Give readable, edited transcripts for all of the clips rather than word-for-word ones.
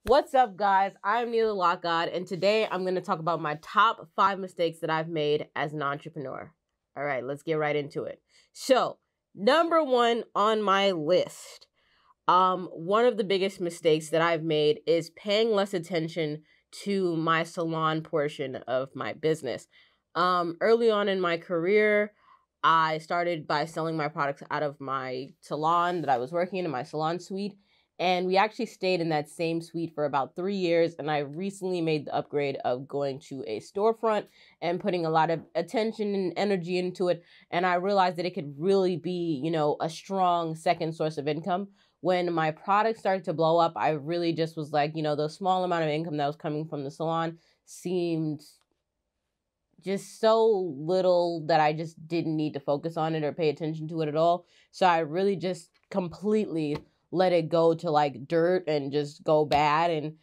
What's up, guys? I'm Neela Lockgod, and today I'm going to talk about my top 5 mistakes that I've made as an entrepreneur. All right, let's get right into it. So, number 1 on my list, one of the biggest mistakes that I've made is paying less attention to my salon portion of my business. Early on in my career, I started by selling my products out of my salon that I was working in my salon suite. And we actually stayed in that same suite for about 3 years. And I recently made the upgrade of going to a storefront and putting a lot of attention and energy into it. And I realized that it could really be, a strong second source of income. When my product started to blow up, I really just was like, the small amount of income that was coming from the salon seemed just so little that I just didn't need to focus on it or pay attention to it at all. So I really just completely let it go to like dirt and just go bad. And,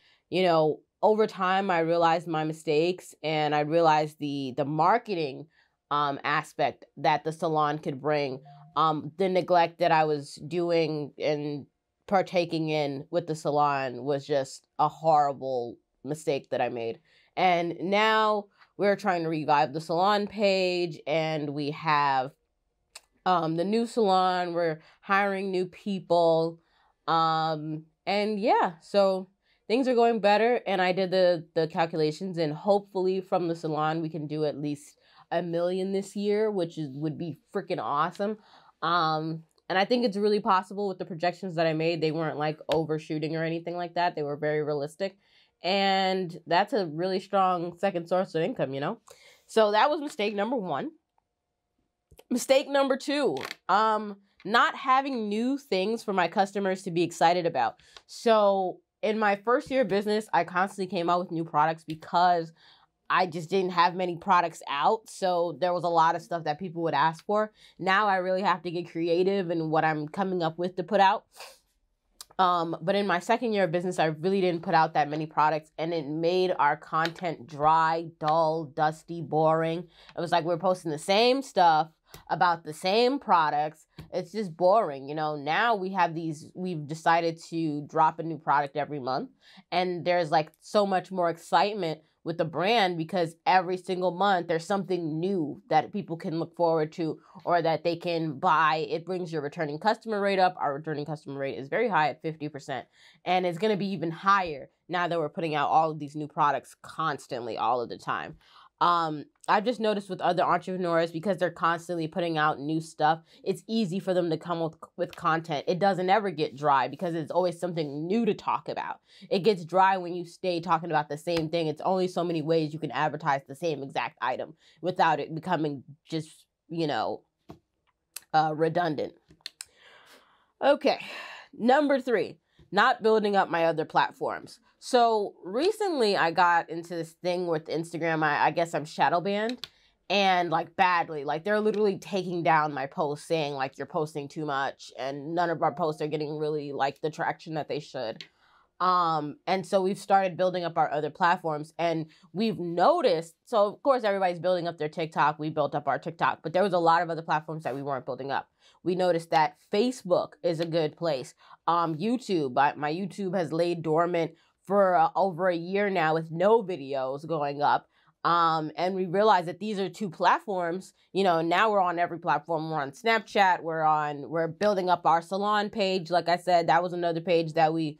over time I realized my mistakes, and I realized the marketing aspect that the salon could bring. The neglect that I was doing and partaking in with the salon was just a horrible mistake that I made. And now we're trying to revive the salon page, and we have the new salon. We're hiring new people. And yeah, so things are going better. And I did the calculations, and hopefully from the salon, we can do at least $1 million this year, which would be freaking awesome. And I think it's really possible with the projections that I made. They weren't like overshooting or anything like that. They were very realistic. And that's a really strong second source of income, So that was mistake number 1. Mistake number 2, not having new things for my customers to be excited about. So in my first year of business, I constantly came out with new products because I just didn't have many products out. So there was a lot of stuff that people would ask for. Now I really have to get creative in what I'm coming up with to put out. But in my second year of business, I really didn't put out that many products, and it made our content dry, dull, dusty, boring. It was like we're posting the same stuff about the same products. It's just boring. Now we've decided to drop a new product every month, and there's like so much more excitement with the brand because every single month there's something new that people can look forward to or that they can buy. It brings your returning customer rate up. Our returning customer rate is very high at 50%, and it's going to be even higher now that we're putting out all of these new products constantly all of the time. I've just noticed with other entrepreneurs, because they're constantly putting out new stuff, it's easy for them to come with content. It doesn't ever get dry because it's always something new to talk about. It gets dry when you stay talking about the same thing. It's only so many ways you can advertise the same exact item without it becoming just, redundant. Okay, number 3, not building up my other platforms. So recently I got into this thing with Instagram. I guess I'm shadow banned, and like badly. Like they're literally taking down my posts saying like you're posting too much, and none of our posts are getting really like the traction that they should. And so we've started building up our other platforms, and we've noticed, so of course everybody's building up their TikTok. We built up our TikTok, but there was a lot of other platforms that we weren't building up. We noticed that Facebook is a good place. YouTube, my YouTube has laid dormant for over a year now with no videos going up. And we realized that these are 2 platforms. Now we're on every platform. We're on Snapchat. We're building up our salon page. Like I said, that was another page that we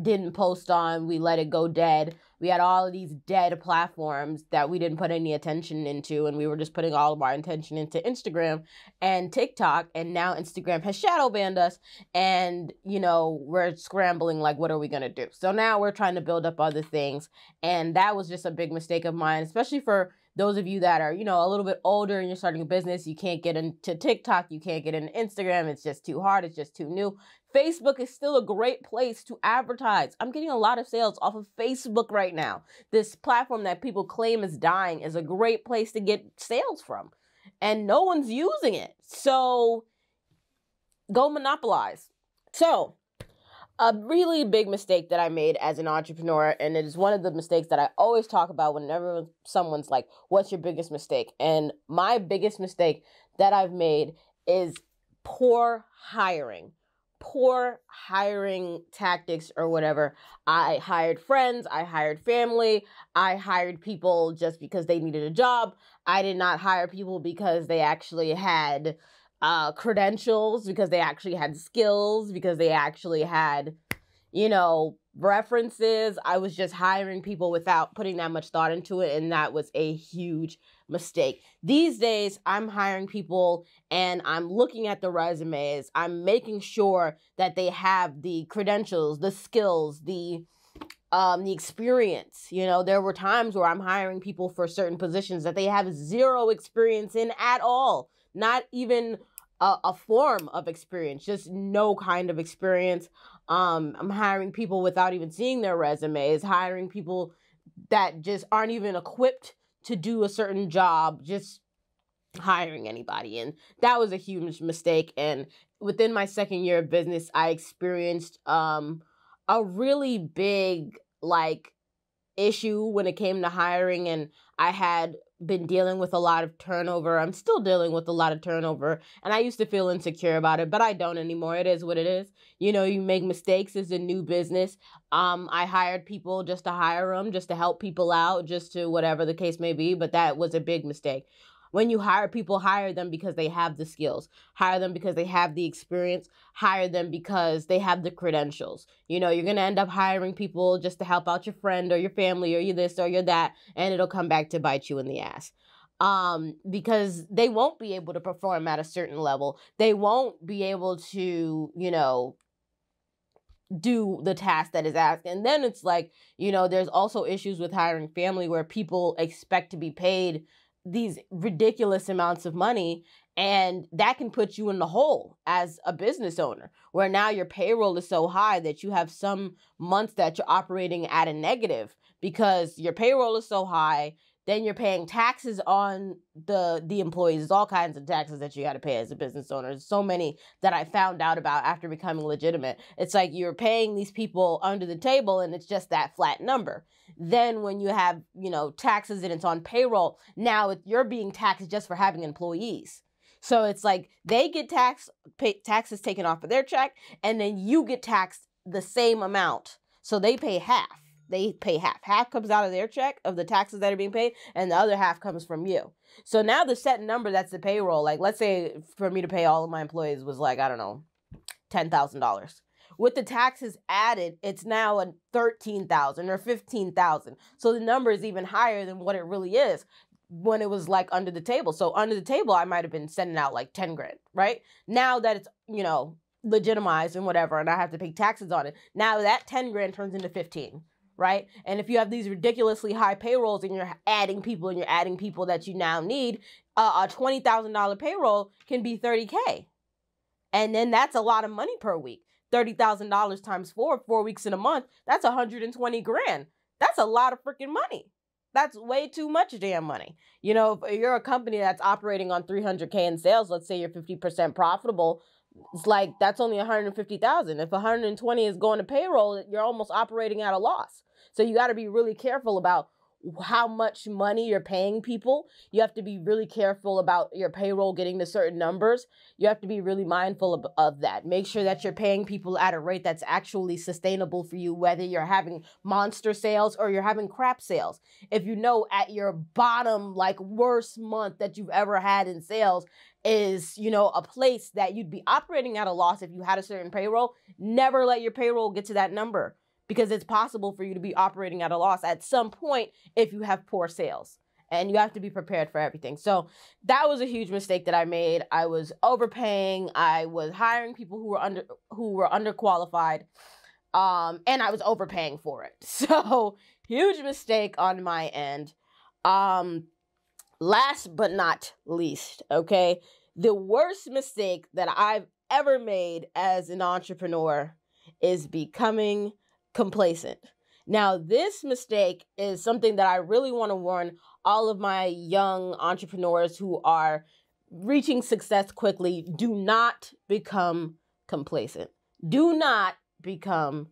didn't post on. We let it go dead. We had all of these dead platforms that we didn't put any attention into, and we were just putting all of our attention into Instagram and TikTok, and now Instagram has shadow banned us, and we're scrambling like, what are we gonna do? So now we're trying to build up other things, and that was just a big mistake of mine, especially for those of you that are, a little bit older and you're starting a business. You can't get into TikTok, you can't get into Instagram. It's just too hard. It's just too new. Facebook is still a great place to advertise. I'm getting a lot of sales off of Facebook right now. This platform that people claim is dying is a great place to get sales from, and no one's using it. So go monopolize. So a really big mistake that I made as an entrepreneur, and it is one of the mistakes that I always talk about whenever someone's like, what's your biggest mistake? And my biggest mistake that I've made is poor hiring. poor hiring tactics or whatever. I hired friends, I hired family, I hired people just because they needed a job. I did not hire people because they actually had credentials, because they actually had skills, because they actually had, references. I was just hiring people without putting that much thought into it, and that was a huge mistake. These days, I'm hiring people and I'm looking at the resumes. I'm making sure that they have the credentials, the skills, the experience. There were times where I'm hiring people for certain positions that they have zero experience in at all. Not even a form of experience, just no kind of experience. I'm hiring people without even seeing their resumes, hiring people that just aren't even equipped to do a certain job, just hiring anybody. And that was a huge mistake. And within my second year of business, I experienced a really big issue when it came to hiring, and I had been dealing with a lot of turnover. I'm still dealing with a lot of turnover, and I used to feel insecure about it, but I don't anymore. It is what it is. You make mistakes. It's a new business. I hired people just to hire them, just to help people out, just to whatever the case may be, but that was a big mistake. When you hire people, hire them because they have the skills. Hire them because they have the experience. Hire them because they have the credentials. You're going to end up hiring people just to help out your friend or your family or you this or you that, and it'll come back to bite you in the ass. Because they won't be able to perform at a certain level. They won't be able to, do the task that is asked. And then it's there's also issues with hiring family where people expect to be paid these ridiculous amounts of money, and that can put you in the hole as a business owner, where now your payroll is so high that you have some months that you're operating at a negative because your payroll is so high. Then you're paying taxes on the employees. There's all kinds of taxes that you got to pay as a business owner. There's so many that I found out about after becoming legitimate. It's like you're paying these people under the table and it's just that flat number. Then when you have, taxes and it's on payroll, now you're being taxed just for having employees. So it's like they get taxes taken off of their check, and then you get taxed the same amount. So they pay half. They pay half. Half comes out of their check of the taxes that are being paid, and the other half comes from you. So now the set number, that's the payroll. Let's say for me to pay all of my employees was $10,000. With the taxes added, it's now a $13,000 or $15,000. So the number is even higher than what it really is when it was under the table. So under the table, I might have been sending out 10 grand, right? Now that it's, legitimized and whatever, and I have to pay taxes on it, now that 10 grand turns into 15. Right? And if you have these ridiculously high payrolls and you're adding people that you now need, a $20,000 payroll can be $30K. And then that's a lot of money per week. $30,000 times 4 weeks in a month, that's 120 grand. That's a lot of freaking money. That's way too much damn money. If you're a company that's operating on 300K in sales, let's say you're 50% profitable, it's that's only 150,000. If 120 is going to payroll, you're almost operating at a loss. So you got to be really careful about how much money you're paying people. You have to be really careful about your payroll getting to certain numbers. You have to be really mindful of that. Make sure that you're paying people at a rate that's actually sustainable for you, whether you're having monster sales or you're having crap sales. If at your bottom, worst month that you've ever had in sales is, a place that you'd be operating at a loss if you had a certain payroll, never let your payroll get to that number, because it's possible for you to be operating at a loss at some point if you have poor sales, and you have to be prepared for everything. So that was a huge mistake that I made. I was overpaying. I was hiring people who were underqualified, and I was overpaying for it. So huge mistake on my end. Last but not least, okay, the worst mistake that I've ever made as an entrepreneur is becoming complacent. Now, this mistake is something that I really want to warn all of my young entrepreneurs who are reaching success quickly. Do not become complacent. Do not become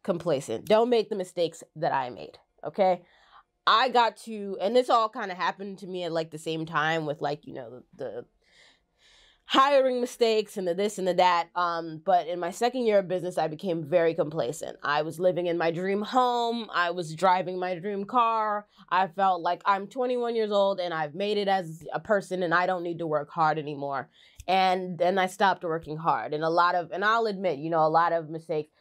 complacent. Don't make the mistakes that I made, okay? I got to, and this all kind of happened to me at the same time with hiring mistakes and the this and the that. But in my second year of business, I became very complacent. I was living in my dream home. I was driving my dream car. I felt like I'm 21 years old and I've made it as a person and I don't need to work hard anymore. And then I stopped working hard. And I'll admit, a lot of mistakes,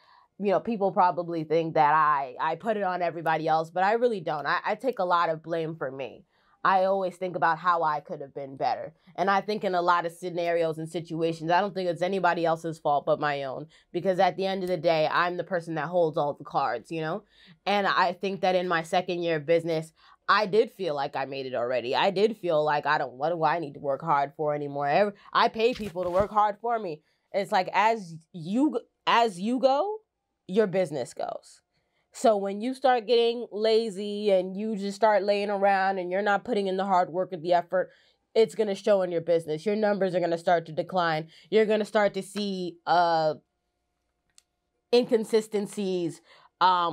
people probably think that I put it on everybody else, but I really don't. I take a lot of blame for me. I always think about how I could have been better. And I think in a lot of scenarios and situations, I don't think it's anybody else's fault but my own. Because at the end of the day, I'm the person that holds all the cards, And I think that in my second year of business, I did feel like I made it already. I did feel like what do I need to work hard for anymore? I pay people to work hard for me. It's like as you go, your business goes. So when you start getting lazy and you just start laying around and you're not putting in the hard work or the effort, it's going to show in your business. Your numbers are going to start to decline. You're going to start to see inconsistencies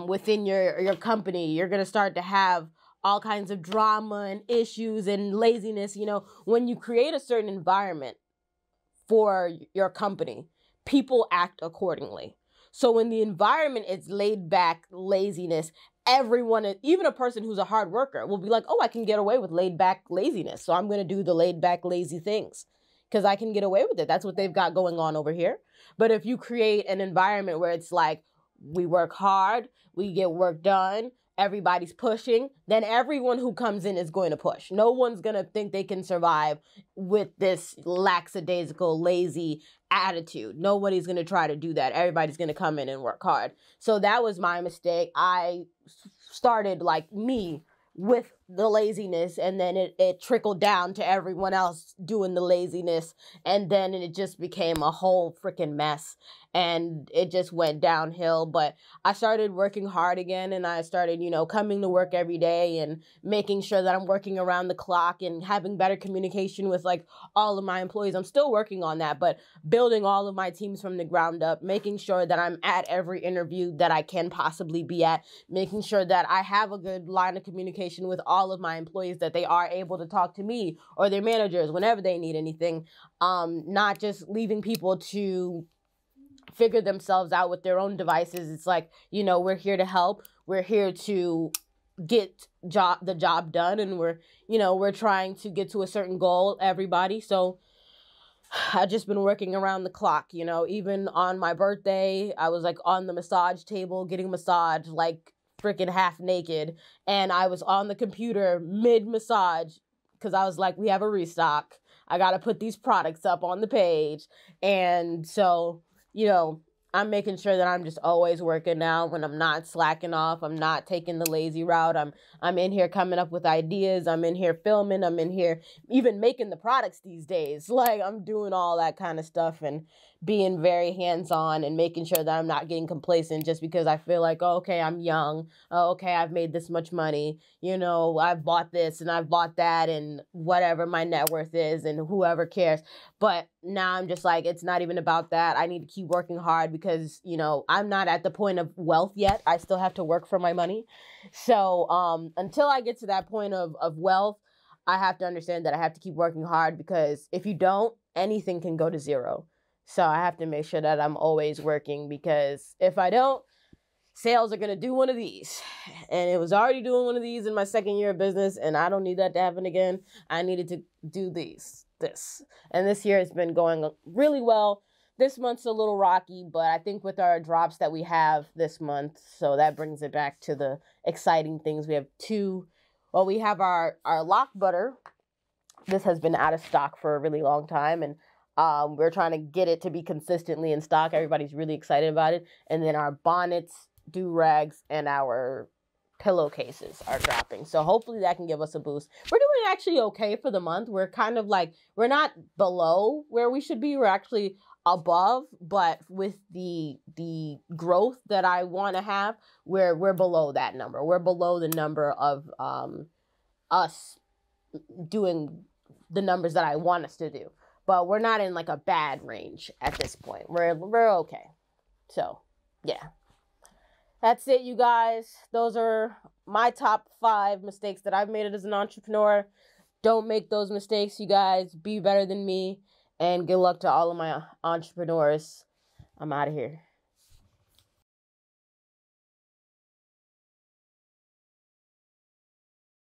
within your company. You're going to start to have all kinds of drama and issues and laziness. When you create a certain environment for your company, people act accordingly. So when the environment is laid back laziness, everyone, even a person who's a hard worker, will be like, oh, I can get away with laid back laziness. So I'm going to do the laid back lazy things because I can get away with it. That's what they've got going on over here. But if you create an environment where it's like, we work hard, we get work done, everybody's pushing, then everyone who comes in is going to push. No one's going to think they can survive with this lackadaisical, lazy attitude. Nobody's going to try to do that. Everybody's going to come in and work hard. So that was my mistake. I started like me with the laziness, and then it trickled down to everyone else doing the laziness, and then it just became a whole freaking mess, and it just went downhill. But I started working hard again, and I started, coming to work every day and making sure that I'm working around the clock and having better communication with like all of my employees. I'm still working on that, but building all of my teams from the ground up, making sure that I'm at every interview that I can possibly be at, making sure that I have a good line of communication with all of my employees, that they are able to talk to me or their managers whenever they need anything. Not just leaving people to figure themselves out with their own devices. It's like, we're here to help. We're here to get the job done, and we're trying to get to a certain goal, everybody. So I've just been working around the clock, even on my birthday, I was like on the massage table getting massaged like freaking half naked, and I was on the computer mid-massage because I was like, we have a restock. I got to put these products up on the page. And so, I'm making sure that I'm just always working now when I'm not slacking off. I'm not taking the lazy route. I'm in here coming up with ideas. I'm in here filming. I'm in here even making the products these days. Like, I'm doing all that kind of stuff and being very hands-on and making sure that I'm not getting complacent just because I feel like, oh, okay, I'm young. Oh, okay, I've made this much money. I've bought this and I've bought that and whatever my net worth is and whoever cares. But now I'm just like, it's not even about that. I need to keep working hard because, I'm not at the point of wealth yet. I still have to work for my money. So until I get to that point of wealth, I have to understand that I have to keep working hard, because if you don't, anything can go to zero. So I have to make sure that I'm always working, because if I don't, sales are going to do one of these. And it was already doing one of these in my second year of business, and I don't need that to happen again. I needed to do this. And this year has been going really well. This month's a little rocky, but I think with our drops that we have this month, so that brings it back to the exciting things. We have we have our lock butter. This has been out of stock for a really long time, and we're trying to get it to be consistently in stock. Everybody's really excited about it. And then our bonnets, do-rags, and our pillowcases are dropping. So hopefully that can give us a boost. We're doing actually okay for the month. We're kind of like, we're not below where we should be. We're actually above, but with the growth that I want to have, we're below that number. We're below the number of us doing the numbers that I want us to do. But we're not in like a bad range at this point. We're okay. So, yeah. That's it, you guys. Those are my top 5 mistakes that I've made as an entrepreneur. Don't make those mistakes, you guys. Be better than me. And good luck to all of my entrepreneurs. I'm out of here.